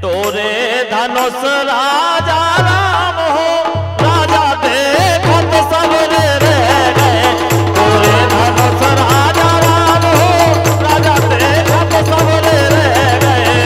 तोरे धनुष राजा राम हो, राजा देखत सबरे रह गए। तोरे धनुष राजा राम हो, राजा देखत सबरे रह गए।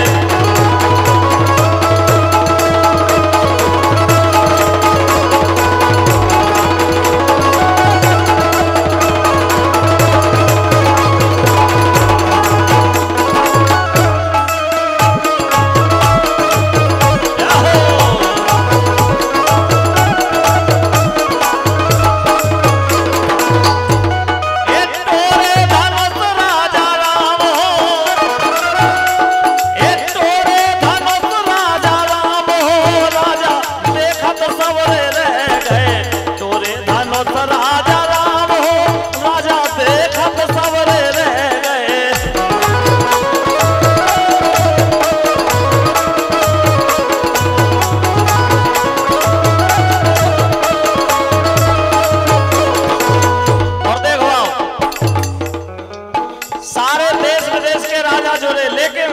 सारे देश विदेश के राजा जुड़े, लेकिन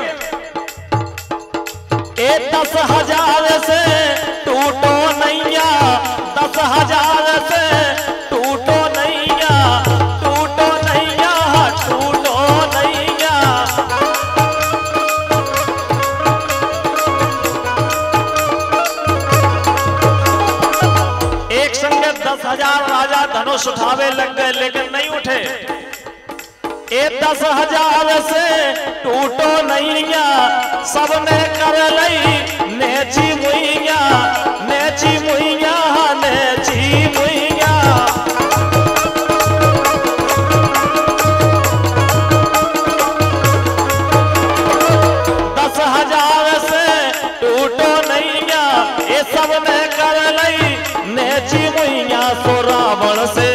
10,000 से टूटो नैया, 10,000 से टूटो नैया, टूटो नैया, टूटो नैया। एक संगे 10,000 राजा धनुष उठावे लग गए, लेकिन नहीं उठे। 10,000 से टूटो नैया, सबने कर लई नेची मुइया, नेची मुइया, नेची मुइया। 10,000 से टूटो नैया, ये सबने कर लई नेची मुइया। सो रावण से,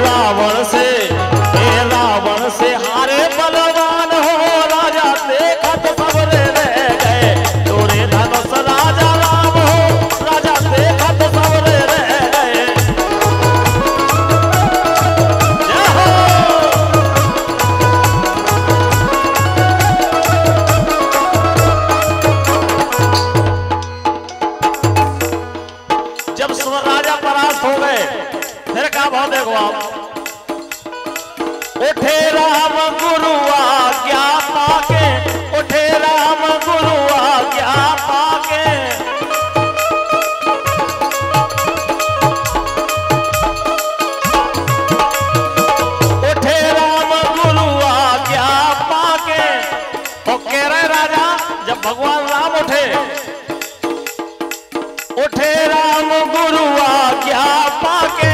रावण से, रावण से हारे बलवान हो, राजा देखत सबरे रह गए। तोरे धनुष राजा राम हो, राजा देखत सबरे रह गए। जय हो। जब राजा परास्त हो गए, फिर क्या भाव देखो आप। उठे राम गुरु आज्ञा पाके, उठे राम गुरु आज्ञा पाके। उठे राम गुरु आज्ञा पाके। और कह रहे राजा, जब भगवान राम उठे, उठे राम गुरु आज्ञा पाके।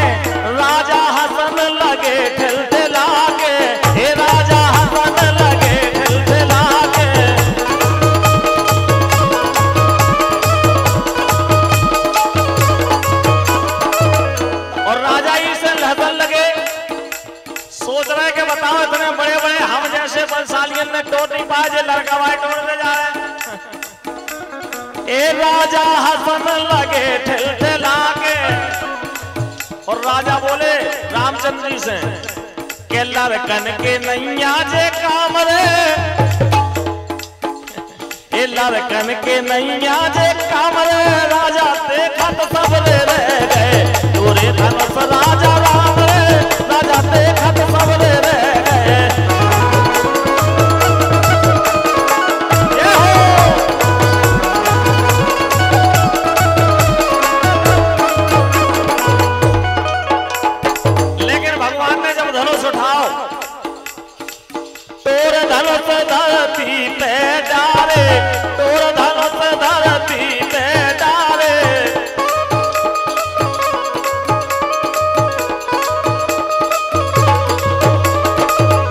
राजा हसन लगे ठिलठिला के, हे राजा हसन लगे ठिलठिला के। और राजा ही से हसन लगे, सोच रहे कि बताओ इतने बड़े बड़े हम जैसे बलशालियन में टोट नहीं पाए, जो लड़का भाई टोटने जा रहे हैं। ए राजा हसन लगे ठिलठिला के। और राजा बोले रामचंद्र जी से के लड़कन के नैया जे काम रे, ए लड़कन के नैया जे काम रे। राजा देखत सबरे रह गए। तोरे धनुष राजा राम रे, राजा देखत सबरे रह गए। धरती पे डारे, तोर धनुष धरती पे डारे।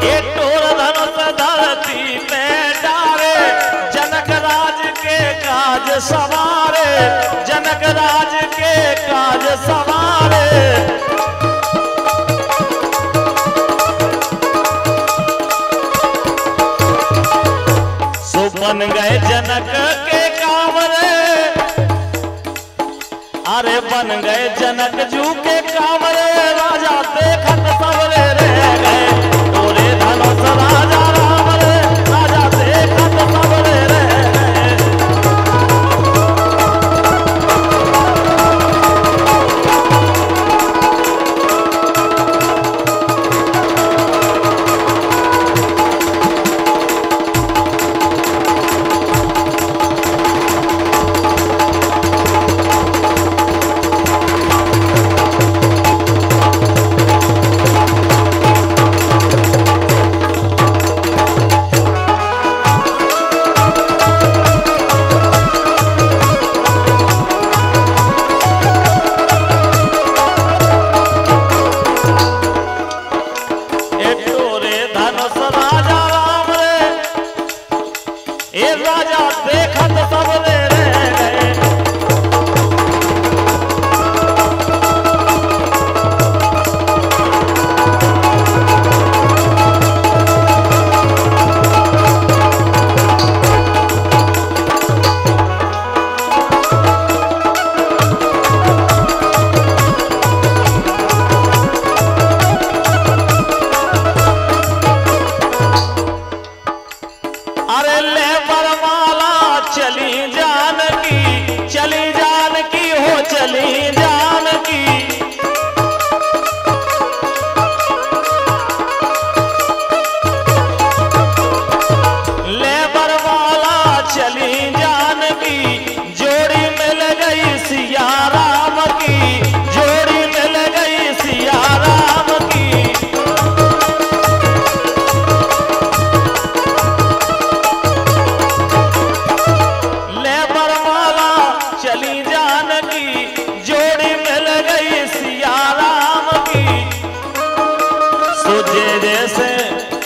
ये तोर धनुष धरती पे डारे। जनक राज के काज सवारे, जनक राज के काज सवारे। बन गए जनक के काम रे, अरे बन गए जनक जू के काम रे। राजा देखत सबरे रह गए। तोरे धनुष राजा राम रे, राजा देखत सबरे रह गए। देखत सब ले रह गए।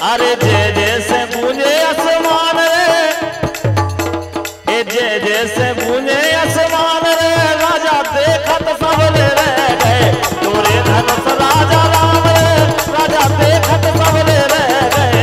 अरे जय जैसे गूंजे आसमान रे, जय जैसे गूंजे आसमान रे, राजा देखत सब ले रह गए। तोरे धनुष राजा राम रे, राजा देखत सब ले रह गए।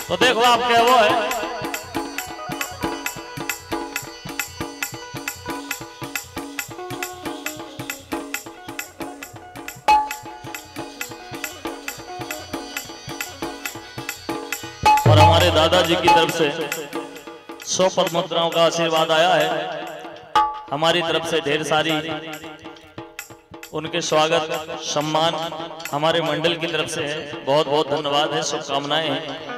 तो देखो आपके वो है और हमारे दादाजी की तरफ से 100 पद मुद्राओं का आशीर्वाद आया है। हमारी तरफ से ढेर सारी उनके स्वागत सम्मान हमारे मंडल की तरफ से है। बहुत बहुत धन्यवाद है, शुभकामनाएं हैं।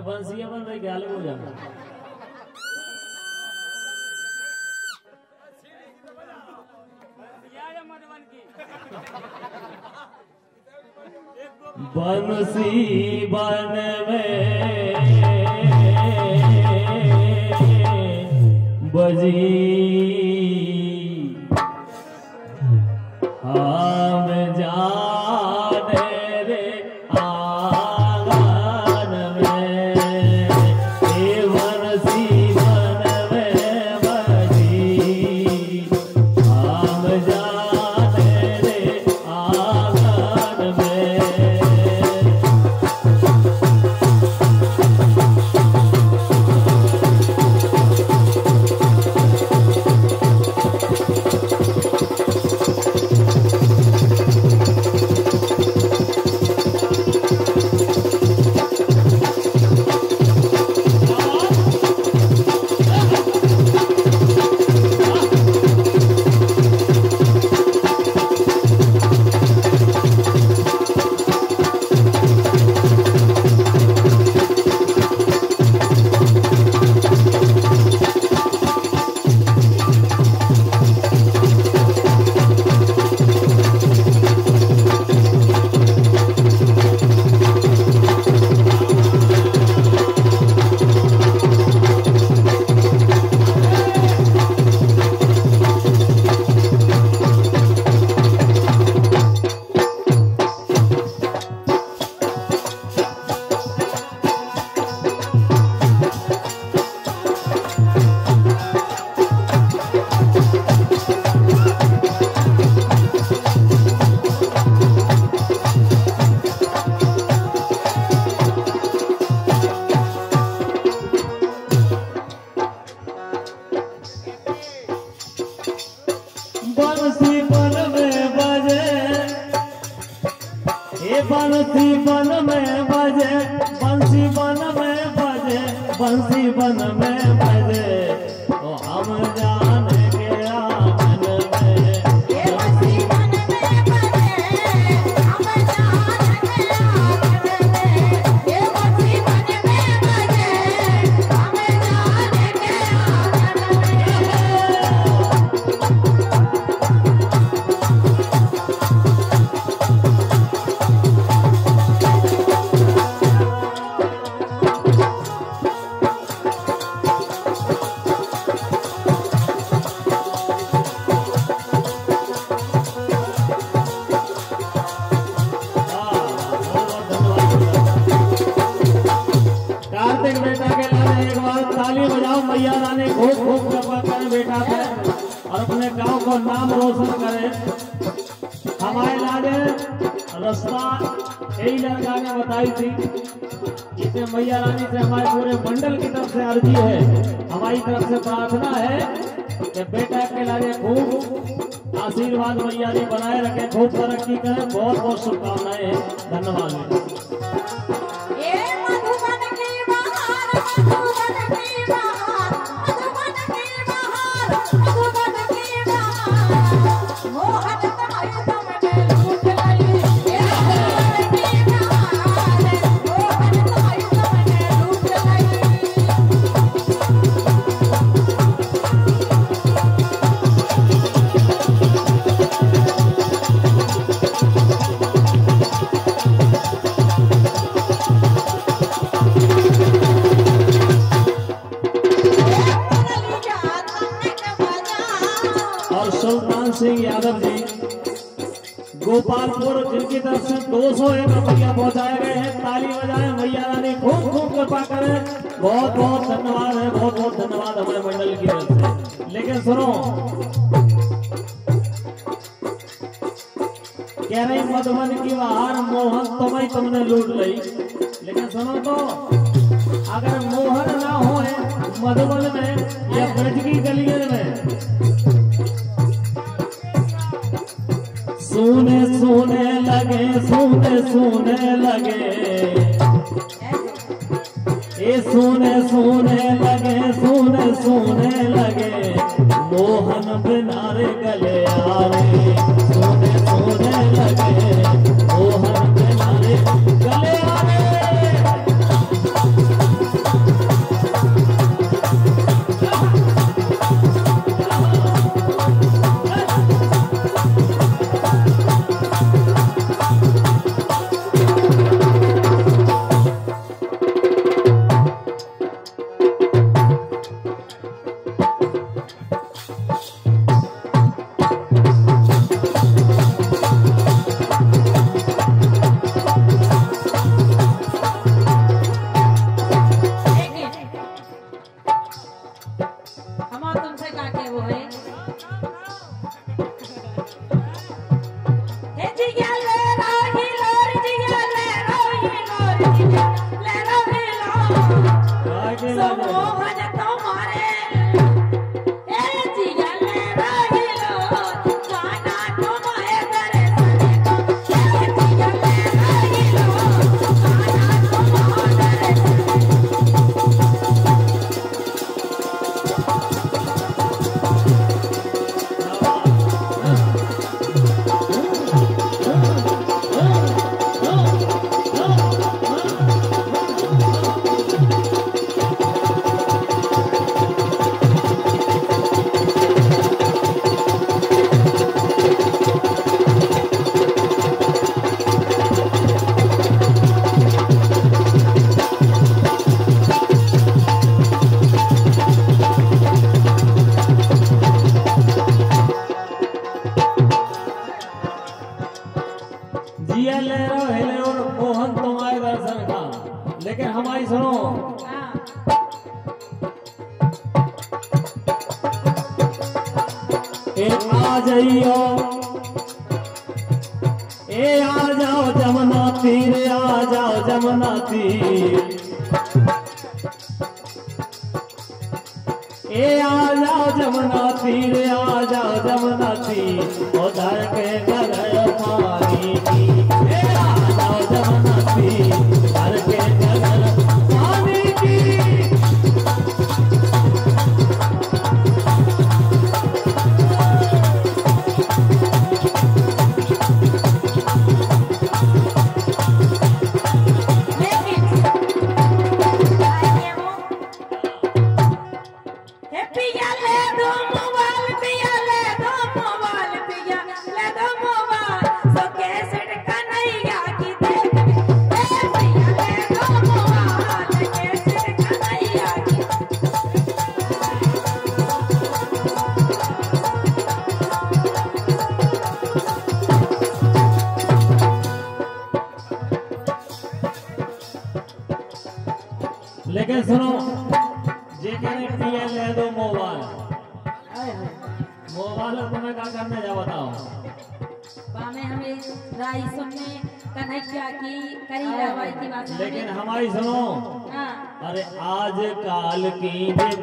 बंसिया बन रही क्या हो जाना। बंसी बन में बजी हम जाने रे आंगन में, ए बंसी बन में बजी हम जाने रे आंगन में। ये बंसी बन में बजे, बंसी बन में बजे, बंसी बन में बजे, तो हम जान के आंगन में। ये बंसी बन में बजे, हम जान के आंगन में। ये बंसी बन में बजे, हम जान के आंगन कार्तिक बेटा के लाने एक बार ताली बजाओ, मैया रानी खूब खूब कृपा करें बेटा पे और अपने गांव को नाम रोशन करें। हमारे लाने रास्ता यही लड़का ने बताई थी। इसे मैया रानी से हमारे पूरे मंडल की तरफ से अर्जी है, हमारी तरफ से प्रार्थना है कि बेटा के लाने खूब आशीर्वाद मैया जी बनाए रखें, खूब तरक्की करें। बहुत बहुत शुभकामनाएं हैं, धन्यवाद। ये मधुबन की बहार, मधुबन की बहार, मधुबन की बहार, मधुबन की बहार, मोहन तुम्हारे दम में लूट लाई। ये मधुबन की बहार, मोहन तुम्हारे दम में लूट लाई। और सुल्तान सिंह यादव जी गोपालपुर, जिनकी तरफ से 201 रुपया पहुंचाए गए हैं। ताली बजाएं, मैया रानी खूब खूब कृपा करें। बहुत बहुत धन्यवाद है, बहुत बहुत धन्यवाद हमारे मंडल की तरफ से। लेकिन सुनो, कह रही मधुबन की बहार, मोहन तुम्हें तुमने लूट ली। लेकिन सुनो तो, अगर मोहन ना हो मधुबन में या ब्रज की गलियन में, सोने सोने लगे, सोने सोने लगे, ये सोने सोने लगे, सोने सोने लगे, मोहन बिना रे गले आरे। सोने सोने लगे, मोहन बिना रे गले आरे। लेकिन हमारी सुनो, आ जाइयो, आ जाओ जमुना तीर, आ जाओ जमुना तीर, आ जाओ जमुना तीर, आ जाओ जमुना तीर, उधर के गगन पानी की, आ जाओ लेकिन सुनो जे कहने पीएल ले दो मोबाइल तुम्हें क्या करने जा बताओ। बामे हमें राई सुनने कन्हैया की करी रवाई की बात लेकिन हमारी सुनो हाँ। अरे आज काल की में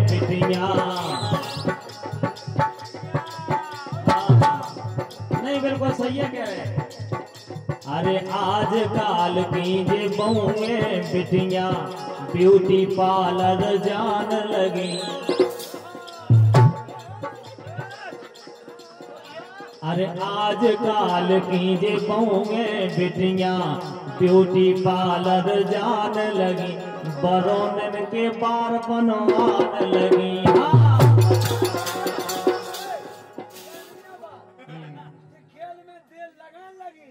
पिटिया नहीं बिल्कुल सही है कह रहे। अरे आज काल की में पिटिया ब्यूटी पार्लर जान लगी। अरे आज काल की में बिटिया ब्यूटी पार्लर जान लगी। बरौनन के बार बनवान लगी। खेल में तेल लगान लगी।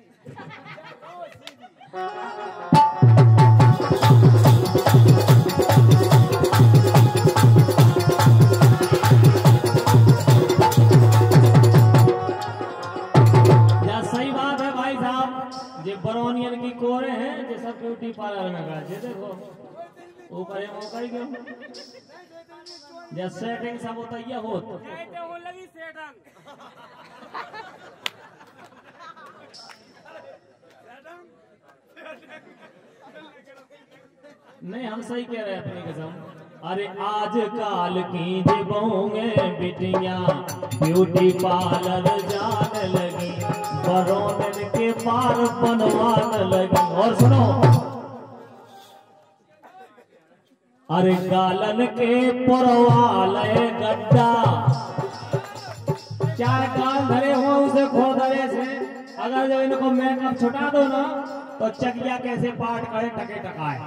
सही बात है भाई साहब। जे बरौनियन की कोरे हैं जे सब ब्यूटी पार्लर में गए जे देखो ऊपर मौका ही क्यों जे सेटिंग सब होता ये होत हो लगी सेटन। नहीं हम सही कह रहे हैं अपनी कसम। अरे आज काल की में बिटिया ब्यूटी पार्लर जान लगी। बरौनन के पार बनवान लगी। और सुनो अरे गालन के परवाले गड्ढा चार गाल धरे हो उसे खो धरे से अगर जब इनको मेकअप छुटा दो ना तो चकिया कैसे पाठ करे टके टकाए।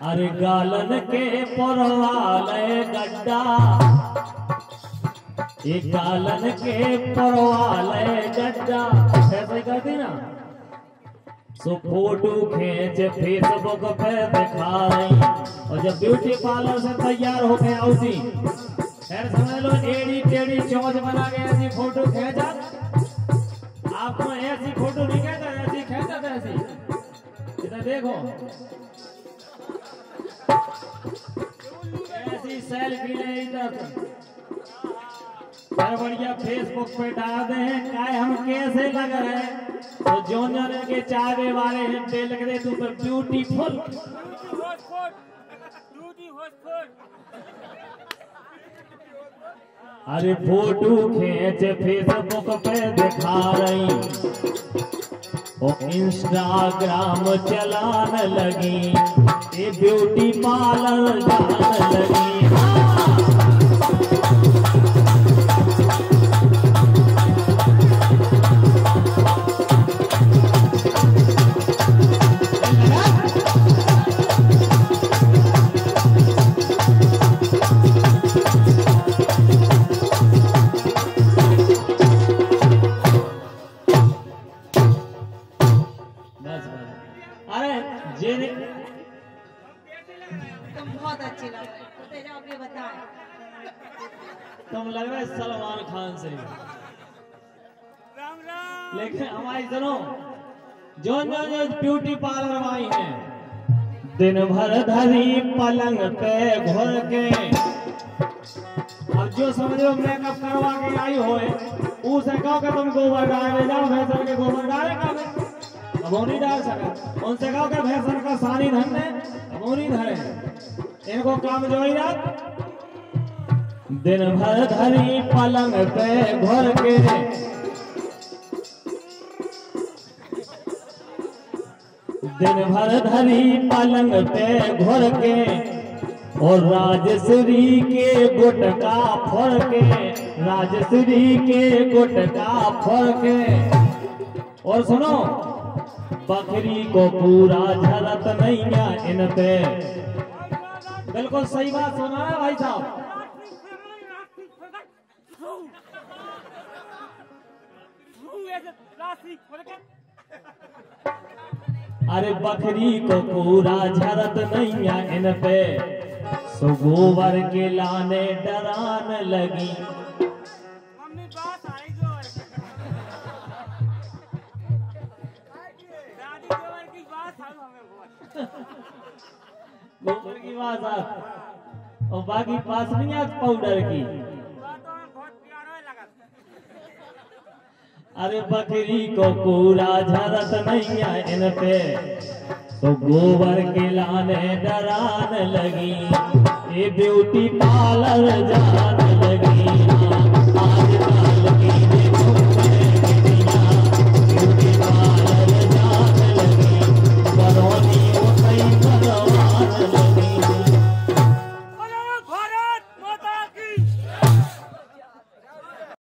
अरे गालन के परवाले गड्ढा एक गालन के परवाले गड्ढा ऐसे करती ना सो फोटो खींच फेसबुक पे दिखा रही। और जब ब्यूटी पार्लर से तैयार होके आउसी फिर समझ लो एड़ी टेढ़ी चौंच बना के ऐसी फोटो खींचा। आपको ऐसी फोटो नहीं कहता ऐसी खींचा था ऐसी इधर देखो ऐसी सेल्फी ले इधर बढ़िया फेसबुक पे डाल दे काय हम कैसे लग रहे हैं। तो जोन के चाहने वाले हैं दे लग रहे तू पर ब्यूटीफुल। अरे फोटो खींच फेसबुक पे दिखा रही और इंस्टाग्राम चलान लगी। ये ब्यूटी पार्लर जान लगी। तुम बहुत अच्छे लग रहे हो। आप ये बताएं तुम लग रहे सलमान खान से। राम राम। लेकिन हमारी सुनो जो ब्यूटी पार्लर आई है दिन भर धरी पलंग पे घुर के अब जो समझो मेकअप करवा के आई होए उसे कहो कि तुम गोबर डाले जाओ भैंसन के गोबर डालेगा अब वो नहीं डाल सका। उनसे कहो कि भैंसन का सानी धन है अब वो नहीं धरे। इनको काम जो ही रात दिन भर धरी पलंग पे घुर के दिन भर धरी पलंग पे घुर के और राजश्री के गुटका फोड़ के राजश्री के गुटका फोड़ के। और सुनो बकरी को पूरा झलत नहीं है इन पे। बिल्कुल सही बात सुना है भाई साहब। अरे बकरी को पूरा झरत नहीं है इन पे सो गोबर के लाने डरान लगी। मम्मी बात आई जोर दादी जोर की बात हम हमें बहुत गोबर की बात और बाकी पासनियात पाउडर की। बातों में बहुत प्यारा लगा। अरे बकरी को पूरा झरत नहीं है इन पे, तो गोबर के लाने डरान लगी, ये ब्यूटी पार्लर जान लगी।